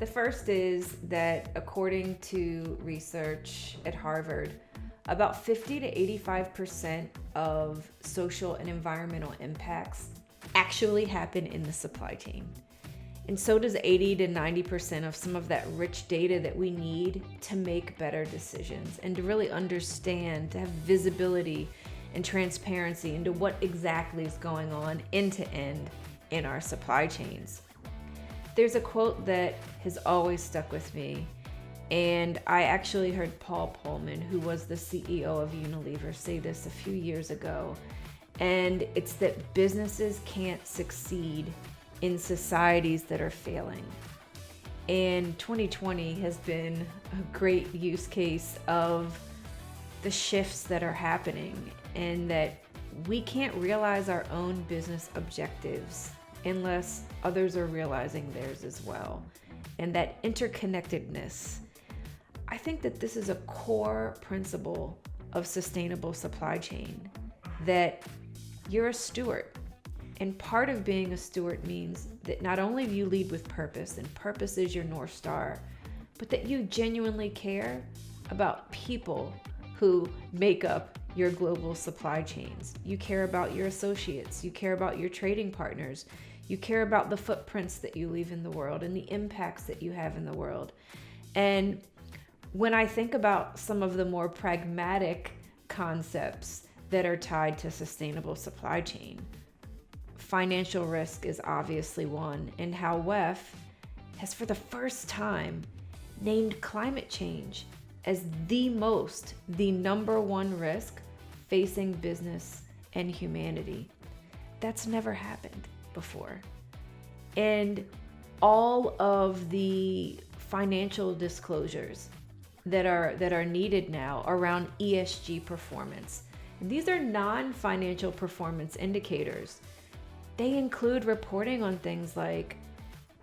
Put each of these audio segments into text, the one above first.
The first is that according to research at Harvard, about 50 to 85% of social and environmental impacts actually happen in the supply chain. And so does 80 to 90% of some of that rich data that we need to make better decisions and to really understand, to have visibility and transparency into what exactly is going on end to end in our supply chains. There's a quote that has always stuck with me, and I actually heard Paul Pullman, who was the CEO of Unilever, say this a few years ago. And it's that businesses can't succeed in societies that are failing. And 2020 has been a great use case of the shifts that are happening, and that we can't realize our own business objectives unless others are realizing theirs as well. And that interconnectedness, I think that this is a core principle of sustainable supply chain, that you're a steward. And part of being a steward means that not only do you lead with purpose, and purpose is your North Star, but that you genuinely care about people who make up your global supply chains. You care about your associates, you care about your trading partners, you care about the footprints that you leave in the world and the impacts that you have in the world. And when I think about some of the more pragmatic concepts that are tied to sustainable supply chain, financial risk is obviously one, and how WEF has for the first time named climate change as the number one risk facing business and humanity. That's never happened before. And all of the financial disclosures that are needed now around ESG performance. And these are non-financial performance indicators. They include reporting on things like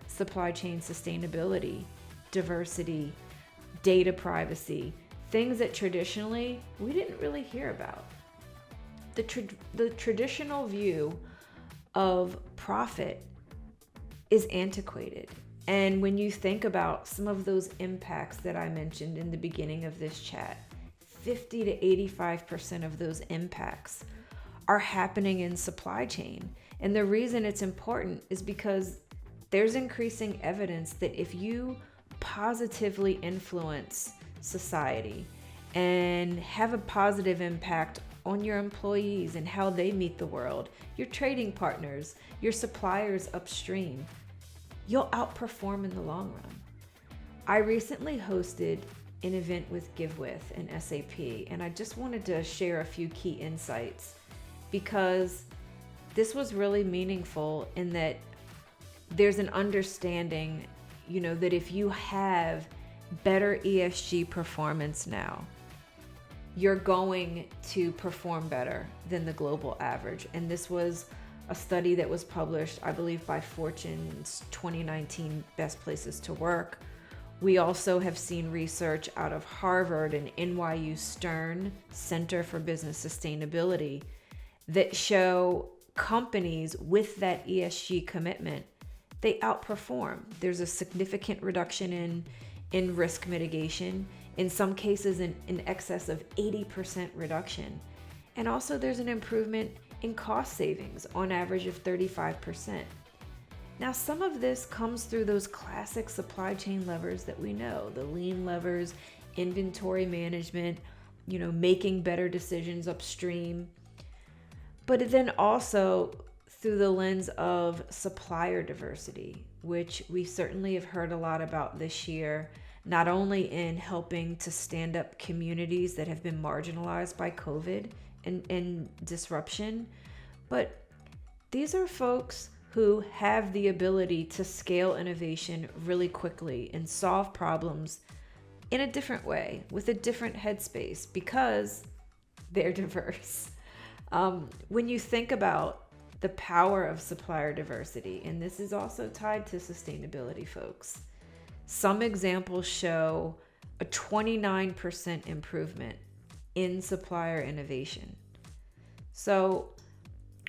supply chain sustainability, diversity, data privacy, things that traditionally we didn't really hear about. The traditional view of profit is antiquated. And when you think about some of those impacts that I mentioned in the beginning of this chat, 50 to 85% of those impacts are happening in supply chain. And the reason it's important is because there's increasing evidence that if you positively influence society and have a positive impact on your employees and how they meet the world, your trading partners, your suppliers upstream, you'll outperform in the long run. I recently hosted an event with GiveWith and SAP, and I just wanted to share a few key insights because this was really meaningful in that there's an understanding, that if you have better ESG performance now, you're going to perform better than the global average. And this was a study that was published, I believe, by Fortune's 2019 Best Places to Work. We also have seen research out of Harvard and NYU Stern Center for Business Sustainability that show companies with that ESG commitment, they outperform. There's a significant reduction in risk mitigation, in some cases in excess of 80% reduction. And also there's an improvement in cost savings, on average of 35%. Now, some of this comes through those classic supply chain levers that we know, the lean levers, inventory management, making better decisions upstream. But then also through the lens of supplier diversity, which we certainly have heard a lot about this year, not only in helping to stand up communities that have been marginalized by COVID and disruption, but these are folks who have the ability to scale innovation really quickly and solve problems in a different way, with a different headspace, because they're diverse. When you think about the power of supplier diversity, and this is also tied to sustainability, folks, some examples show a 29% improvement in supplier innovation. So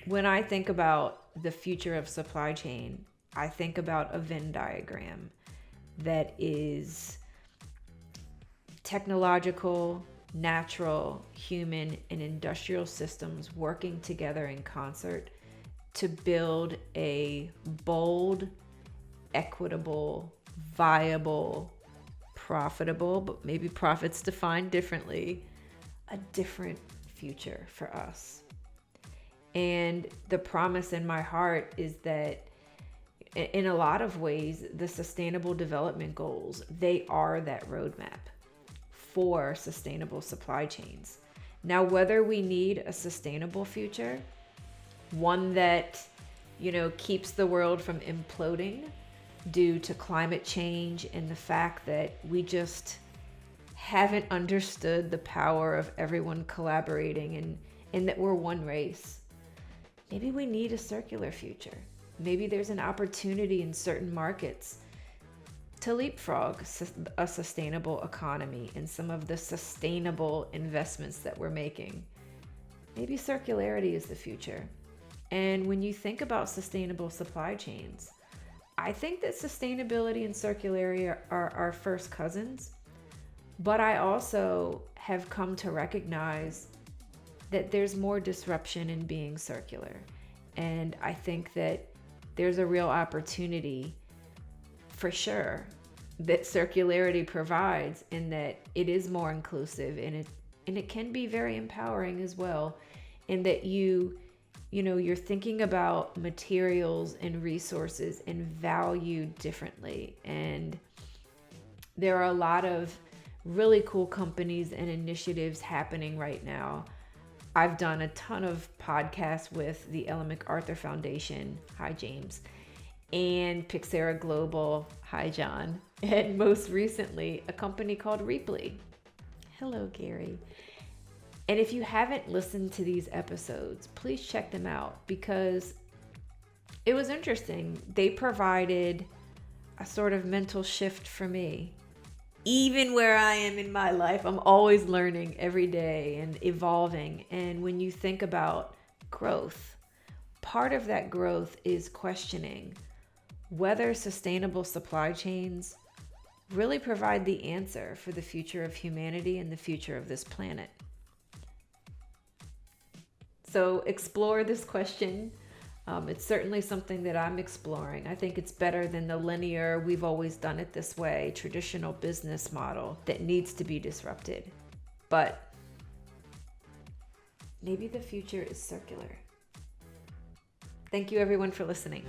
when I think about the future of supply chain, I think about a Venn diagram. that is technological, natural, human, and industrial systems working together in concert to build a bold, equitable, viable, profitable, but maybe profits defined differently, a different future for us. And the promise in my heart is that in a lot of ways, the Sustainable Development Goals, they are that roadmap for sustainable supply chains. Now, whether we need a sustainable future, one that, keeps the world from imploding due to climate change and the fact that we just haven't understood the power of everyone collaborating and that we're one race. Maybe we need a circular future. Maybe there's an opportunity in certain markets to leapfrog a sustainable economy and some of the sustainable investments that we're making. Maybe circularity is the future. And when you think about sustainable supply chains, I think that sustainability and circularity are first cousins. But I also have come to recognize that there's more disruption in being circular. And I think that there's a real opportunity for sure that circularity provides, and that it is more inclusive, and it can be very empowering as well, and that you're thinking about materials and resources and value differently. And there are a lot of really cool companies and initiatives happening right now. I've done a ton of podcasts with the Ellen MacArthur Foundation, hi James, and Pixera Global, hi John, and most recently a company called Reaply. Hello Gary. And if you haven't listened to these episodes, please check them out, because it was interesting. They provided a sort of mental shift for me. Even where I am in my life, I'm always learning every day and evolving. And when you think about growth, part of that growth is questioning whether sustainable supply chains really provide the answer for the future of humanity and the future of this planet. So explore this question. It's certainly something that I'm exploring. I think it's better than the linear, we've always done it this way, traditional business model that needs to be disrupted. But maybe the future is circular. Thank you everyone for listening.